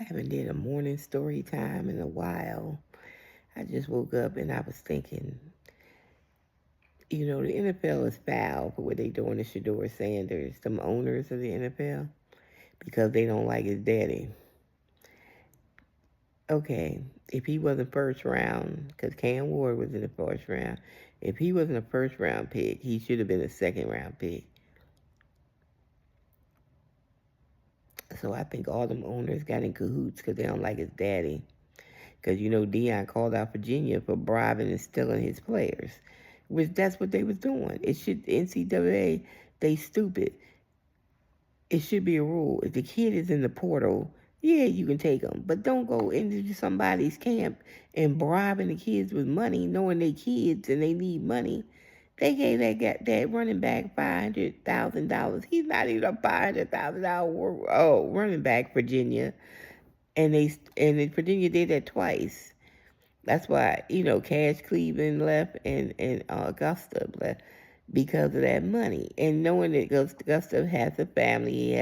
I haven't did a morning story time in a while. I just woke up and I was thinking, the NFL is foul for what they doing to Shador Sanders, some owners of the NFL, because they don't like his daddy. Okay, if he wasn't first round, because Cam Ward was in the first round, if he wasn't a first round pick, he should have been a second round pick. So I think all them owners got in cahoots because they don't like his daddy. Because Deion called out Virginia for bribing and stealing his players, which that's what they was doing. It should NCAA, they stupid. It should be a rule. If the kid is in the portal, yeah, you can take them, but don't go into somebody's camp and bribing the kids with money, knowing they kids and they need money. They gave that running back $500,000. He's not even a $500,000 running back, Virginia, and Virginia did that twice. That's why, Cash Cleveland left and Augusta left because of that money. And knowing that Augusta has a family,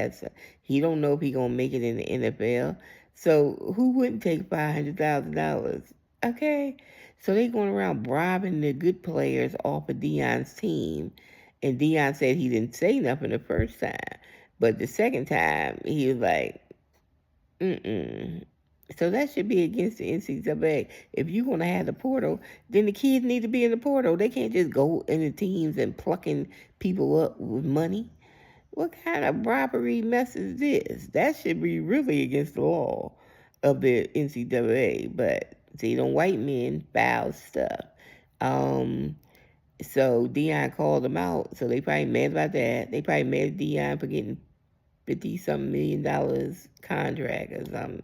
he don't know if he gonna make it in the NFL. So who wouldn't take $500,000? Okay, so they going around bribing the good players off of Deion's team, and Deion said he didn't say nothing the first time, but the second time he was like, mm-mm. So that should be against the NCAA. If you're going to have the portal, then the kids need to be in the portal. They can't just go in the teams and plucking people up with money. What kind of robbery mess is this? That should be really against the law of the NCAA. But see, them white men foul stuff. Um, so Deion called them out. So they probably mad about that. They probably mad at Deion for getting 50-something $1 million contract or something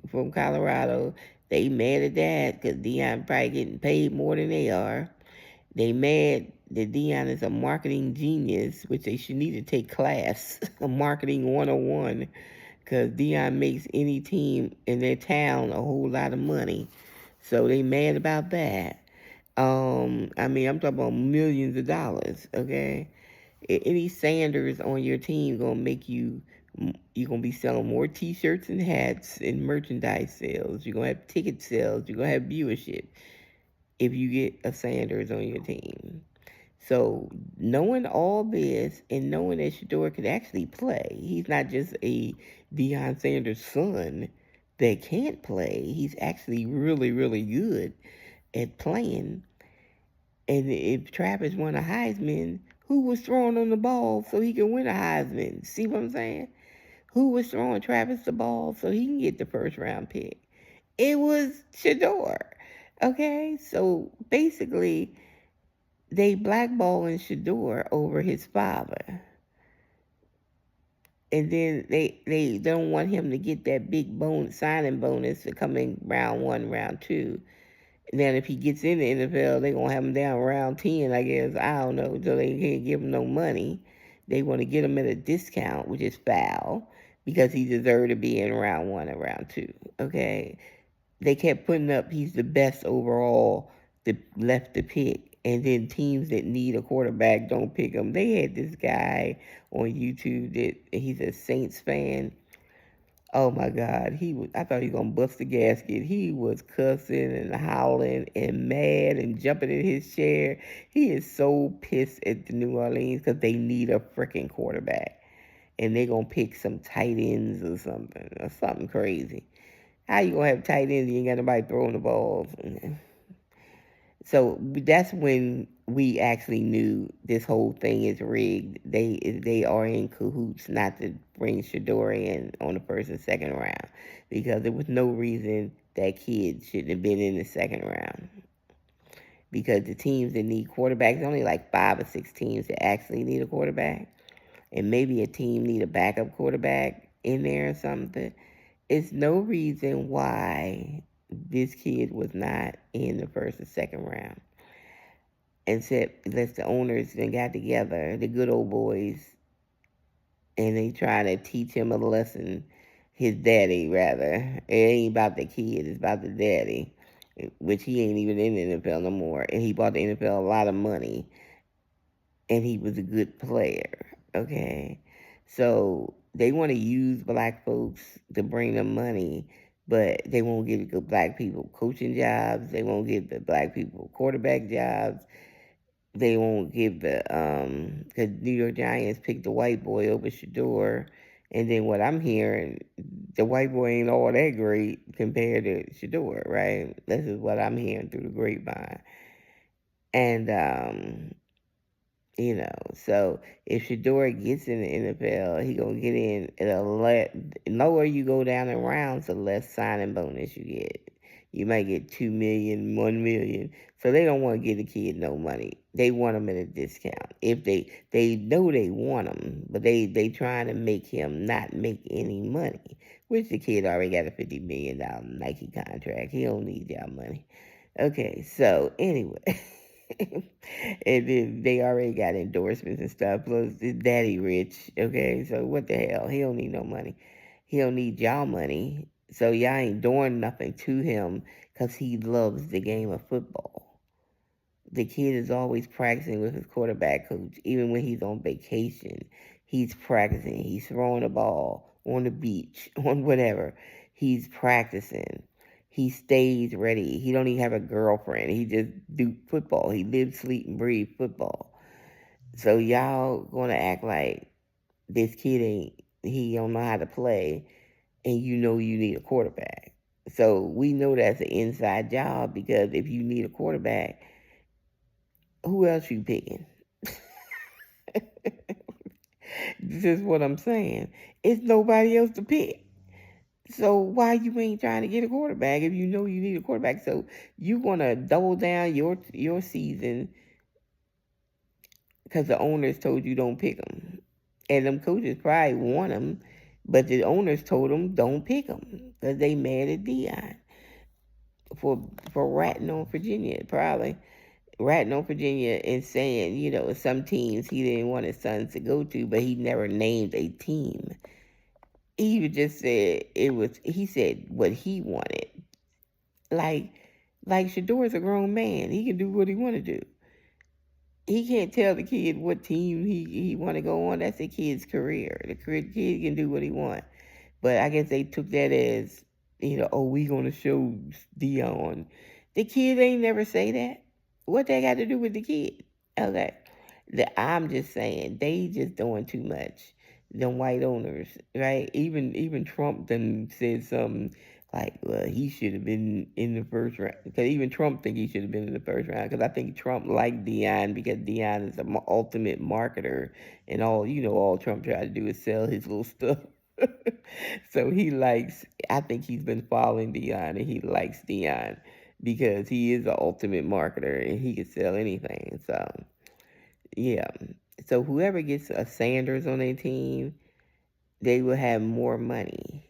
from Colorado. They mad at that because Deion probably getting paid more than they are. They mad that Deion is a marketing genius, which they should need to take class, a marketing 101, because Deion makes any team in their town a whole lot of money. So they mad about that. I'm talking about millions of dollars, okay? Any Sanders on your team gonna make you're gonna be selling more T-shirts and hats and merchandise sales. You're gonna have ticket sales. You're gonna have viewership if you get a Sanders on your team. So knowing all this and knowing that Shador could actually play, he's not just a Deion Sanders' son that can't play. He's actually really, really good at playing. And if Travis won a Heisman, who was throwing him the ball so he could win a Heisman? See what I'm saying? Who was throwing Travis the ball so he can get the first round pick? It was Shador. Okay, so basically they blackballing Shador over his father. And then they don't want him to get that big signing bonus to come in round one, round two. And then if he gets in the NFL, they're going to have him down round 10, I guess. I don't know. So they can't give him no money. They want to get him at a discount, which is foul, because he deserved to be in round one and round two. Okay? They kept putting up he's the best overall, left to pick. And then teams that need a quarterback don't pick him. They had this guy on YouTube that he's a Saints fan. Oh my God, I thought he was gonna bust the gasket. He was cussing and howling and mad and jumping in his chair. He is so pissed at the New Orleans because they need a freaking quarterback, and they're gonna pick some tight ends or something crazy. How you gonna have tight ends? You ain't got nobody throwing the balls. So that's when we actually knew this whole thing is rigged. They are in cahoots not to bring Shador in on the first and second round because there was no reason that kid shouldn't have been in the second round. Because the teams that need quarterbacks, only like 5 or 6 teams that actually need a quarterback, and maybe a team need a backup quarterback in there or something. It's no reason why this kid was not in the first or second round. Except unless the owners then got together, the good old boys, and they try to teach him a lesson. His daddy, rather. It ain't about the kid, it's about the daddy, which he ain't even in the NFL no more. And he bought the NFL a lot of money, and he was a good player, okay? So they want to use black folks to bring them money, but they won't give the black people coaching jobs. They won't give the black people quarterback jobs. They won't give the because New York Giants picked the white boy over Shador, and then what I'm hearing, the white boy ain't all that great compared to Shador, right? This is what I'm hearing through the grapevine, and so if Shador gets in the NFL, he gonna get in at a lower you go down in rounds, the less signing bonus you get. You might get 2 million, 1 million. So they don't want to give the kid no money. They want him at a discount. If they know they want him, but they trying to make him not make any money. Which the kid already got a $50 million Nike contract. He don't need y'all money. Okay, so anyway. And then they already got endorsements and stuff. Plus, his daddy rich. Okay, so what the hell? He don't need no money. He don't need y'all money. So y'all ain't doing nothing to him because he loves the game of football. The kid is always practicing with his quarterback coach, even when he's on vacation. He's practicing. He's throwing the ball on the beach, on whatever. He's practicing. He stays ready. He don't even have a girlfriend. He just do football. He live, sleep, and breathe football. So y'all gonna act like this kid he don't know how to play, and you know you need a quarterback. So we know that's an inside job because if you need a quarterback, who else you picking? This is what I'm saying. It's nobody else to pick. So why you ain't trying to get a quarterback if you know you need a quarterback? So you gonna double down your season because the owners told you don't pick them, and them coaches probably want them, but the owners told them don't pick them because they mad at Deion for ratting on Virginia, probably ratting on Virginia and saying some teams he didn't want his sons to go to, but he never named a team. He just said it was. He said what he wanted. Like, Shador's a grown man. He can do what he want to do. He can't tell the kid what team he want to go on. That's the kid's career. The kid can do what he want. But I guess they took that as, oh, we gonna show Deion. The kid ain't never say that. What they got to do with the kid? Okay. I'm just saying they just doing too much. Them white owners, right? Even Trump done said something like, well, he should have been in the first round. Because even Trump think he should have been in the first round. Because I think Trump liked Deion because Deion is the ultimate marketer, and all Trump tried to do is sell his little stuff. So he likes. I think he's been following Deion, and he likes Deion because he is the ultimate marketer, and he can sell anything. So yeah. So whoever gets a Sanders on their team, they will have more money.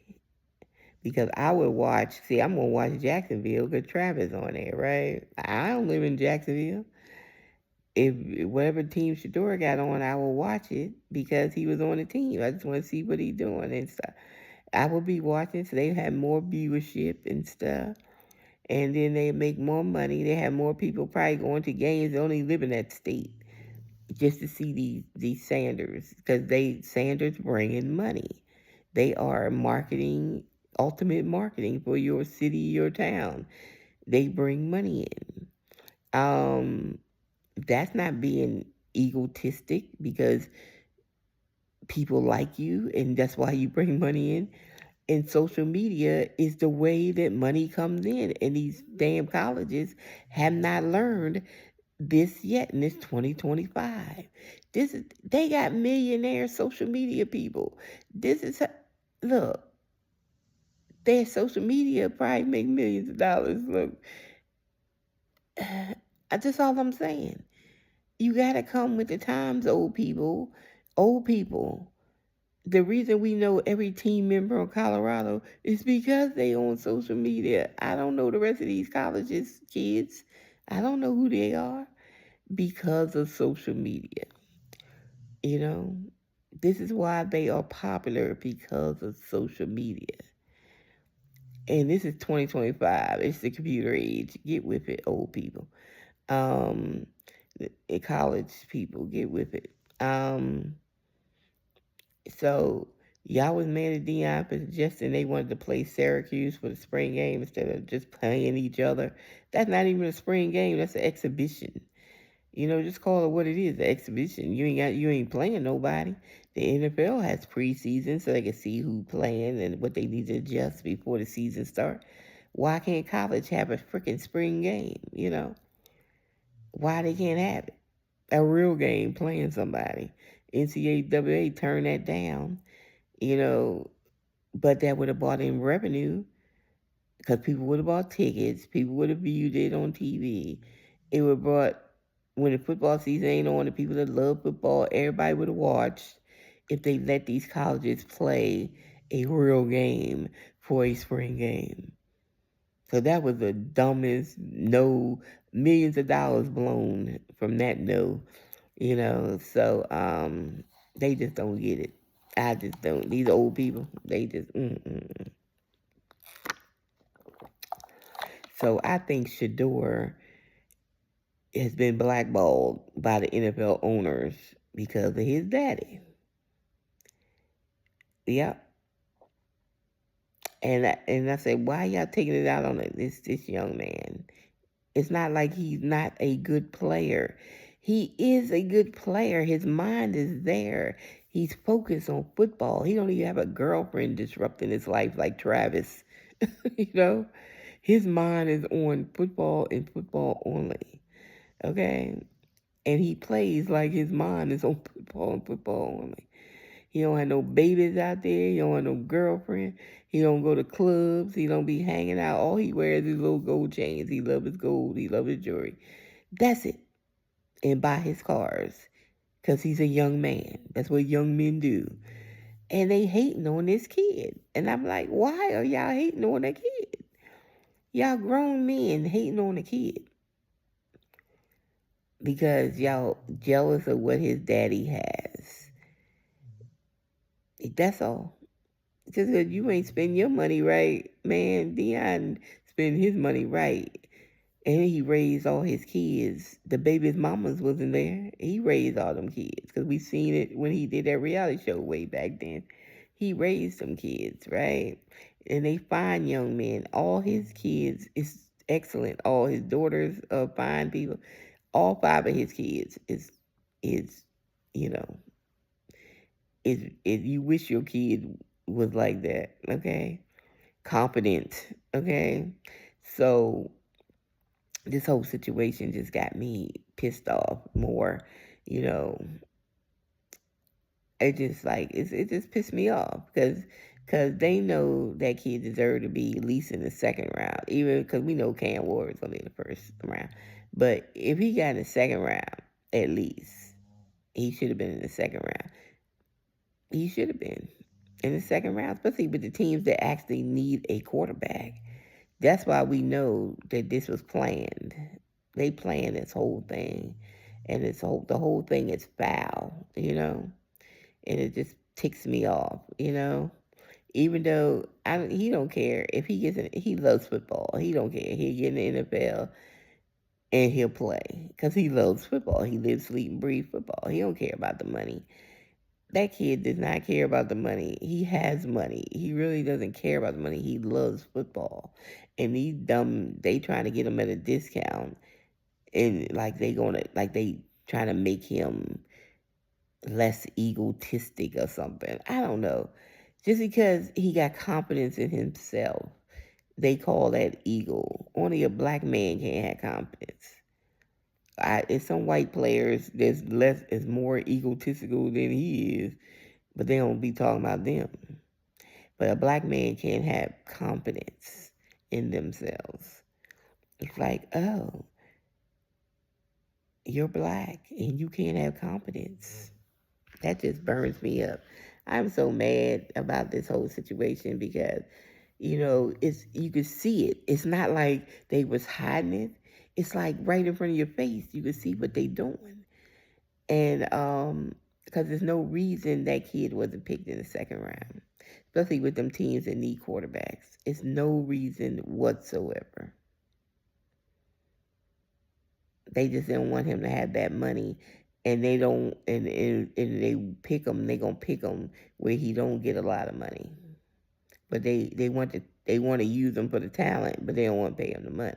Because I would watch, see, I'm going to watch Jacksonville because Travis on there, right? I don't live in Jacksonville. If whatever team Shador got on, I will watch it because he was on the team. I just want to see what he's doing and stuff. I will be watching, so they have more viewership and stuff. And then they make more money. They have more people probably going to games. They only live in that state just to see these Sanders because Sanders bringing money. They are marketing, ultimate marketing for your city, your town. They bring money in. That's not being egotistic because people like you and that's why you bring money in. And social media is the way that money comes in. And these damn colleges have not learned this yet in this 2025. They got millionaire social media people. This is look, their social media probably make millions of dollars. Look, that's all I'm saying. You gotta come with the times, old people. Old people. The reason we know every team member of Colorado is because they on social media. I don't know the rest of these colleges kids. I don't know who they are because of social media. You know, this is why they are popular because of social media. And this is 2025. It's the computer age. Get with it, old people. Um, college people, get with it. So Y'all was mad at Dion for suggesting they wanted to play Syracuse for the spring game instead of just playing each other. That's not even a spring game. That's an exhibition. Just call it what it is, an exhibition. You ain't playing nobody. The NFL has preseason so they can see who playing and what they need to adjust before the season starts. Why can't college have a freaking spring game? Why they can't have it? A real game playing somebody. NCAA turned that down, you know, but that would have brought in revenue because people would have bought tickets, people would have viewed it on TV. It would have brought, when the football season ain't on, the people that love football, everybody would have watched if they let these colleges play a real game for a spring game. So that was the dumbest no, millions of dollars blown from that no. So they just don't get it. I just don't. These old people, they just mm-mm. So I think Shador has been blackballed by the NFL owners because of his daddy. Yep. And I said, why y'all taking it out on this young man? It's not like he's not a good player. He is a good player. His mind is there. He's focused on football. He don't even have a girlfriend disrupting his life like Travis. you know, his mind is on football and football only. Okay, and he plays like his mind is on football and football only. He don't have no babies out there. He don't have no girlfriend. He don't go to clubs. He don't be hanging out. All he wears is little gold chains. He love his gold. He love his jewelry. That's it. And buy his cars. Because he's a young man. That's what young men do. And they hating on this kid. And I'm like, why are y'all hating on that kid? Y'all grown men hating on the kid. Because y'all jealous of what his daddy has. That's all. Just because you ain't spend your money right, man, Dion spend his money right. And he raised all his kids. The baby's mamas wasn't there. He raised all them kids. Because we seen it when he did that reality show way back then. He raised some kids, right? And they fine young men. All his kids is excellent. All his daughters are fine people. All 5 of his kids is you know, is you wish your kid was like that, okay? Confident, okay? So this whole situation just got me pissed off more, you know. It just like it just pissed me off because they know that kid deserved to be at least in the second round, even because we know Cam Ward is gonna be in the first round. But if he got in the second round, at least he should have been in the second round. He should have been in the second round, especially with the teams that actually need a quarterback. That's why we know that this was planned. They planned this whole thing, and the whole thing is foul, and it just ticks me off. Even though he don't care if he gets in, he loves football. He don't care. He'll get in the NFL and he'll play because he loves football. He lives, sleep, and breathe football. He don't care about the money. That kid does not care about the money. He has money. He really doesn't care about the money. He loves football. And they trying to get him at a discount. And they trying to make him less egotistic or something. I don't know. Just because he got confidence in himself, they call that ego. Only a black man can't have confidence. It's some white players is more egotistical than he is, but they don't be talking about them. But a black man can't have confidence in themselves. It's like, oh, you're black and you can't have confidence. That just burns me up. I'm so mad about this whole situation because, it's you could see it. It's not like they was hiding it. It's like right in front of your face. You can see what they doing. And because there's no reason that kid wasn't picked in the second round, especially with them teams that need quarterbacks. It's no reason whatsoever. They just didn't want him to have that money and they don't, and they pick him. They gonna pick him where he don't get a lot of money, but they want to use him for the talent, but they don't want to pay him the money.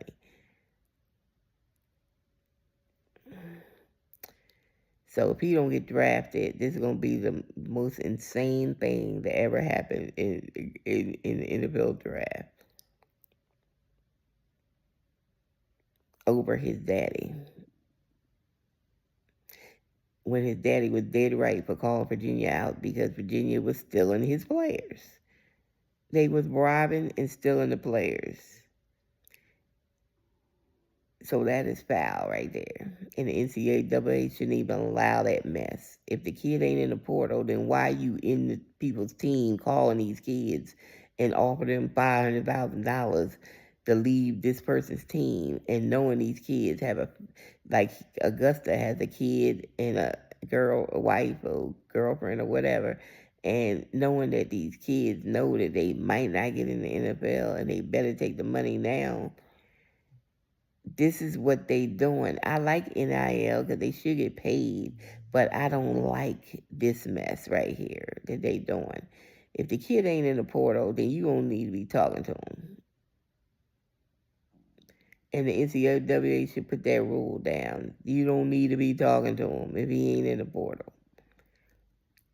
So if he don't get drafted, this is gonna be the most insane thing that ever happened in the NFL draft over his daddy. When his daddy was dead right for calling Virginia out because Virginia was stealing his players. They was bribing and stealing the players. So that is foul right there. And the NCAA shouldn't even allow that mess. If the kid ain't in the portal, then why you in the people's team calling these kids and offer them $500,000 to leave this person's team, and knowing these kids have like Augusta has a kid and a girl, a wife or girlfriend or whatever, and knowing that these kids know that they might not get in the NFL and they better take the money now. This is what they doing. I like NIL because they should get paid, but I don't like this mess right here that they doing. If the kid ain't in the portal, then you don't need to be talking to him. And the NCAA should put that rule down. You don't need to be talking to him if he ain't in the portal.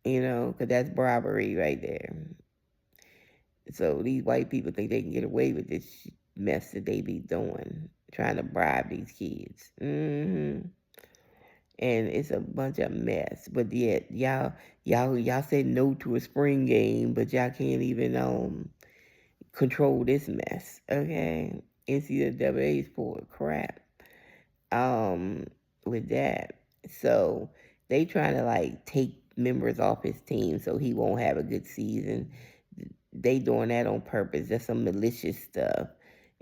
Because that's bribery right there. So these white people think they can get away with this mess that they be doing, trying to bribe these kids. And it's a bunch of mess. But yet, y'all said no to a spring game, but y'all can't even control this mess. Okay, NCAA's full of crap. With that, so they trying to like take members off his team so he won't have a good season. They doing that on purpose. That's some malicious stuff.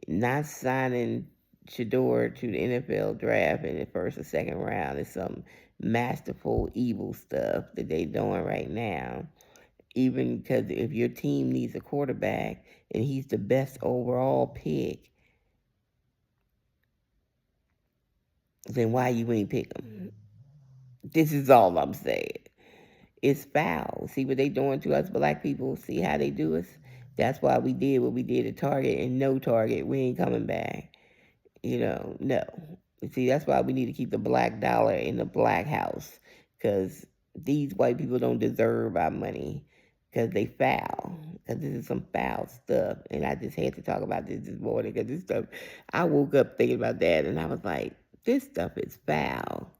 Not signing Shador to the NFL draft in the first or second round is some masterful evil stuff that they doing right now. Even because if your team needs a quarterback and he's the best overall pick, then why you ain't pick him? This is all I'm saying. It's foul. See what they doing to us black people? See how they do us? That's why we did what we did at Target, and no Target, we ain't coming back. No. See, that's why we need to keep the black dollar in the black house, because these white people don't deserve our money, because they foul. Because this is some foul stuff, and I just had to talk about this morning, because this stuff, I woke up thinking about that, and I was like, this stuff is foul.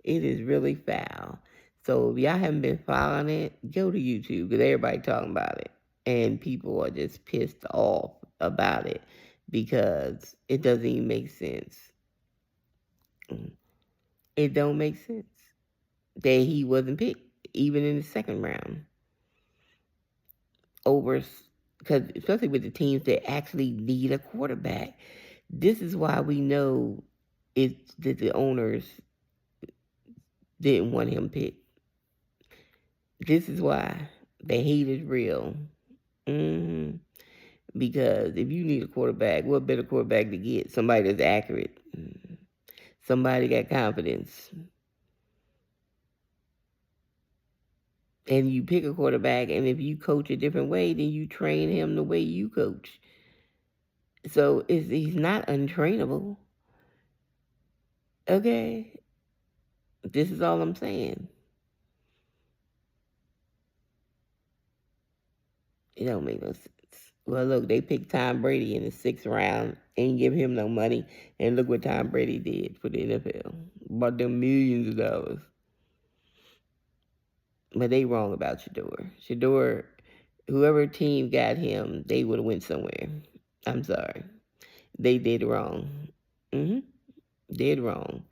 It is really foul. So if y'all haven't been following it, go to YouTube, because everybody talking about it, and people are just pissed off about it because it doesn't even make sense. It don't make sense that he wasn't picked even in the second round over, because especially with the teams that actually need a quarterback. This is why we know it's that the owners didn't want him picked. This is why the hate is real. Because if you need a quarterback, what better quarterback to get? Somebody that's accurate. Somebody got confidence. And you pick a quarterback, and if you coach a different way, then you train him the way you coach. So he's not untrainable. Okay? This is all I'm saying. It don't make no sense. Well, look, they picked Tom Brady in the 6th round, ain't give him no money, and look what Tom Brady did for the NFL. Bought them millions of dollars. But they wrong about Shador. Shador, whoever team got him, they would have went somewhere. I'm sorry. They did wrong. Did wrong.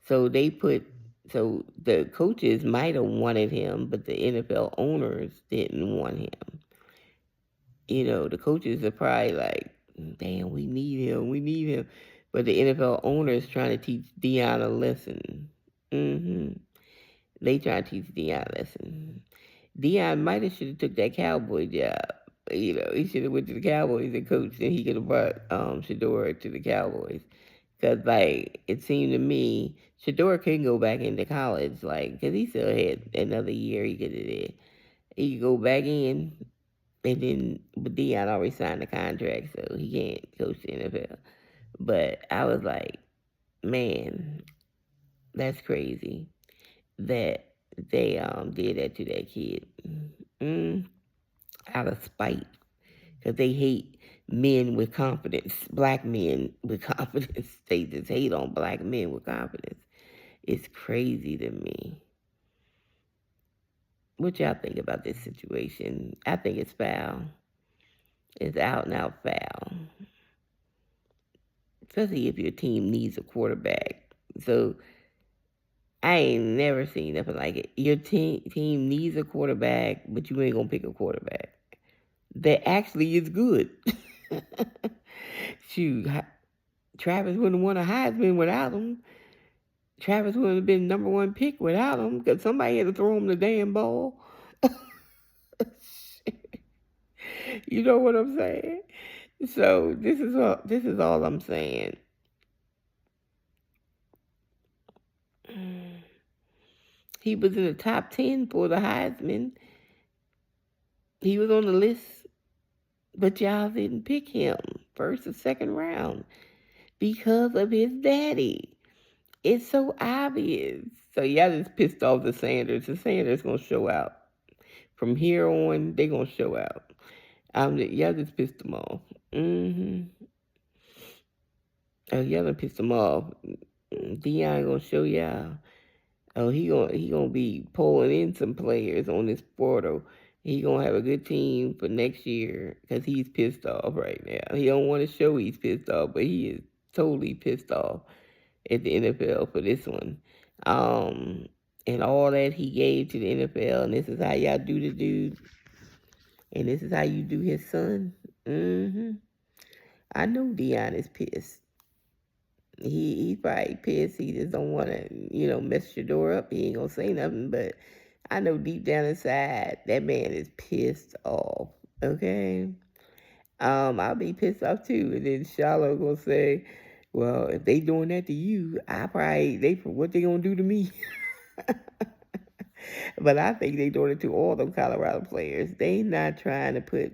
So the coaches might have wanted him, but the NFL owners didn't want him. The coaches are probably like, damn, we need him. But the NFL owners trying to teach Deion a lesson. They trying to teach Deion a lesson. Deion might have should have took that Cowboy job. He should have went to the Cowboys and coached, and he could have brought Shador to the Cowboys. Because, like, it seemed to me, Shador couldn't go back into college, like, because he still had another year he could have did. He could go back in, and then, but Deion already signed the contract, so he can't coach the NFL. But I was like, man, that's crazy that they did that to that kid. Mm, Out of spite, because they hate men with confidence, black men with confidence. They just hate on black men with confidence. It's crazy to me. What y'all think about this situation? I think it's foul. It's out and out foul. Especially if your team needs a quarterback. So I ain't never seen nothing like it. Your team needs a quarterback, but you ain't gonna pick a quarterback that actually is good. Shoot, Travis wouldn't have won a Heisman without him. Travis wouldn't have been number one pick without him, because somebody had to throw him the damn ball. You know what I'm saying? So this is all I'm saying. He was in the top 10 for the Heisman. He was on the list, but y'all didn't pick him first or second round because of his daddy. It's so obvious. So y'all just pissed off the Sanders. The Sanders gonna show out. From here on, they gonna show out. Y'all just pissed them off. Oh, y'all done pissed them off. Deion gonna show y'all. Oh, he gonna be pulling in some players on this portal. He gonna have a good team for next year because he's pissed off right now. He don't want to show he's pissed off, but he is totally pissed off at the NFL for this one. And all that he gave to the NFL, and this is how y'all do the dude, and this is how you do his son. I know Deion is pissed. He's probably pissed. He just don't want to, mess your door up. He ain't gonna say nothing, but I know deep down inside that man is pissed off. Okay, I'll be pissed off too. And then Charlotte gonna say, "Well, if they doing that to you, what they gonna do to me?" But I think they doing it to all them Colorado players. They not trying to put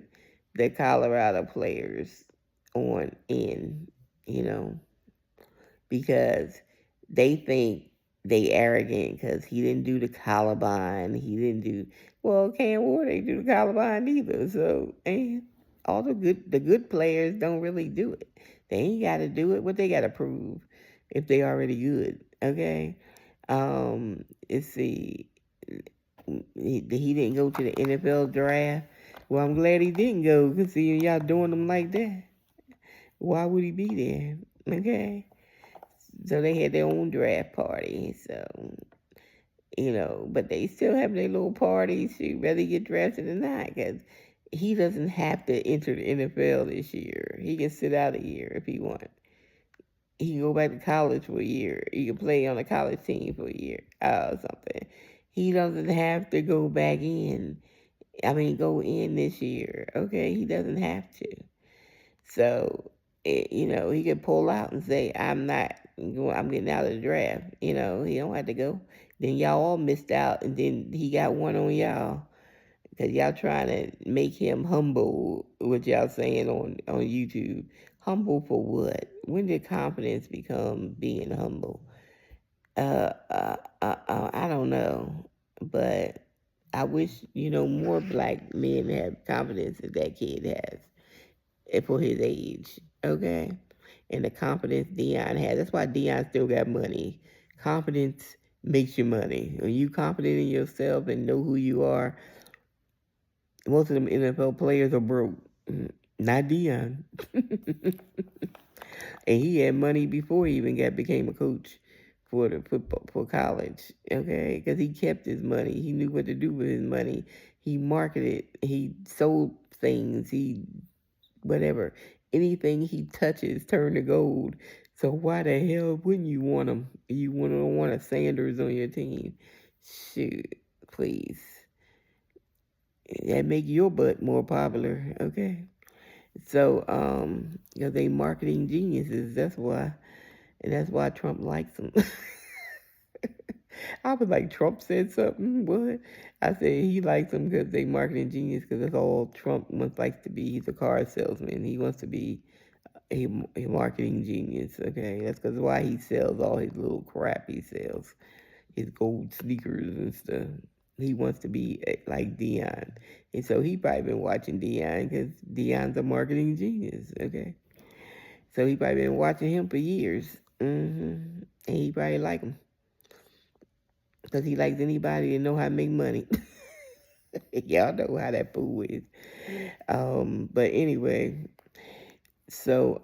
the Colorado players on in, you know. Because they think they arrogant because he didn't do the Columbine. He didn't do, well, Cam Ward ain't do the Columbine either. So, and all the good players don't really do it. They ain't got to do it. What they got to prove if they already good? Okay. Let's see. He didn't go to the NFL draft. Well, I'm glad he didn't go because seeing y'all doing them like that, why would he be there? Okay. So they had their own draft party. So, but they still have their little parties. Whether he get drafted or not, because he doesn't have to enter the NFL this year. He can sit out a year if he wants. He can go back to college for a year. He can play on a college team for a year or something. He doesn't have to go back in. Go in this year. Okay, he doesn't have to. So, he could pull out and say, I'm getting out of the draft. He don't have to go. Then y'all all missed out, and then he got one on y'all because y'all trying to make him humble, what y'all saying on YouTube. Humble for what? When did confidence become being humble? I don't know, but I wish, more black men have confidence as that kid has for his age, okay? And the confidence Deion has. That's why Deion still got money. Confidence makes you money. When you confident in yourself and know who you are, most of them NFL players are broke. Not Deion. And he had money before he even became a coach for the football for college. Okay, because he kept his money. He knew what to do with his money. He marketed. He sold things. He whatever. Anything he touches turn to gold. So why the hell wouldn't you want him? You don't want a Sanders on your team. Shoot, please. That make your butt more popular, okay? So, they marketing geniuses, that's why. And that's why Trump likes him. I was like, Trump said something. What? I said he likes them because they marketing genius. Because that's all Trump wants likes to be. He's a car salesman. He wants to be a marketing genius. Okay, that's because why he sells all his little crap he sells, his gold sneakers and stuff. He wants to be like Dion, and so he probably been watching Dion because Dion's a marketing genius. Okay, so he probably been watching him for years. And he probably like him because he likes anybody that know how to make money. Y'all know how that fool is. But anyway, so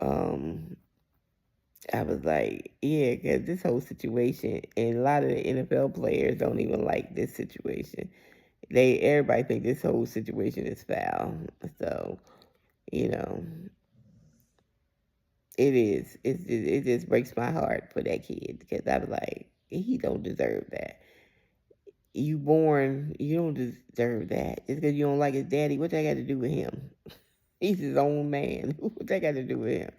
I was like, yeah, because this whole situation, and a lot of the NFL players don't even like this situation. Everybody think this whole situation is foul. So, you know, it is. It just breaks my heart for that kid because I was like, he don't deserve that. You don't deserve that. It's because you don't like his daddy. What that got to do with him? He's his own man. What that got to do with him?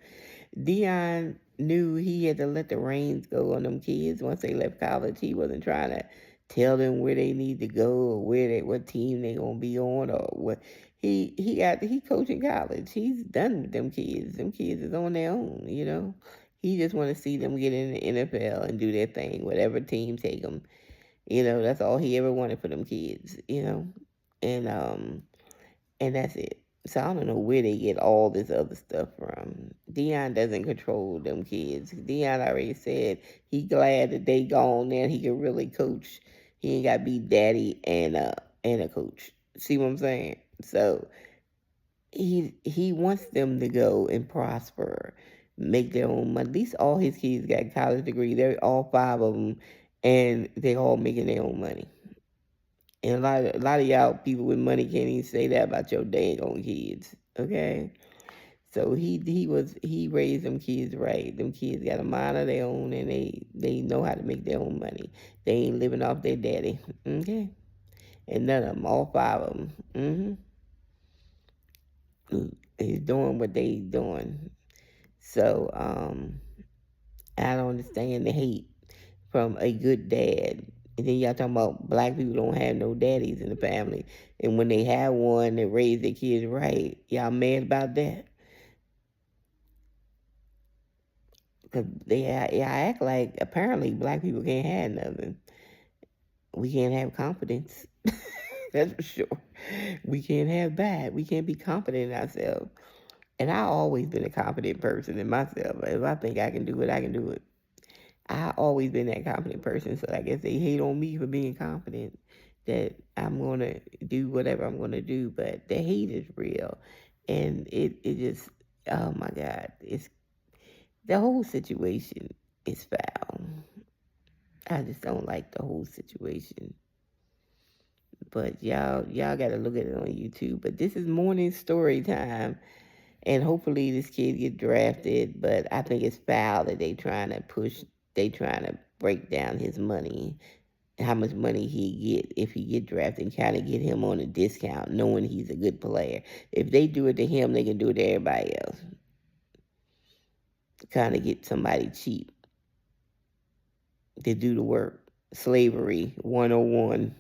Dion knew he had to let the reins go on them kids once they left college. He wasn't trying to tell them where they need to go or what team they gonna be on or what. He coaching college. He's done with them kids. Them kids is on their own. He just want to see them get in the NFL and do their thing, whatever team take them. That's all he ever wanted for them kids. And and that's it. So I don't know where they get all this other stuff from. Dion doesn't control them kids. Dion already said he glad that they gone there. He can really coach. He ain't got to be daddy and a coach. See what I'm saying? So he wants them to go and prosper, make their own money. At least all his kids got a college degree. They're all five of them, and they all making their own money. And a lot of y'all people with money can't even say that about your dang on kids. Okay? So he raised them kids right. Them kids got a mind of their own and they know how to make their own money. They ain't living off their daddy. Okay? And none of them, all five of them. Is doing what they doing. So I don't understand the hate from a good dad. And then y'all talking about black people don't have no daddies in the family. And when they have one that raised their kids right, y'all mad about that? Because y'all act like apparently black people can't have nothing. We can't have confidence. That's for sure. We can't have that. We can't be confident in ourselves. And I always been a confident person in myself. If I think I can do it, I can do it. I always been that confident person, so I guess they hate on me for being confident that I'm gonna do whatever I'm gonna do. But the hate is real, and it just oh my God, it's the whole situation is foul. I just don't like the whole situation. But y'all got to look at it on YouTube. But this is morning story time, and hopefully this kid get drafted. But I think it's foul that they trying to break down his money, how much money he get if he get drafted, and kind of get him on a discount, knowing he's a good player. If they do it to him, they can do it to everybody else. Kind of get somebody cheap to do the work. Slavery 101.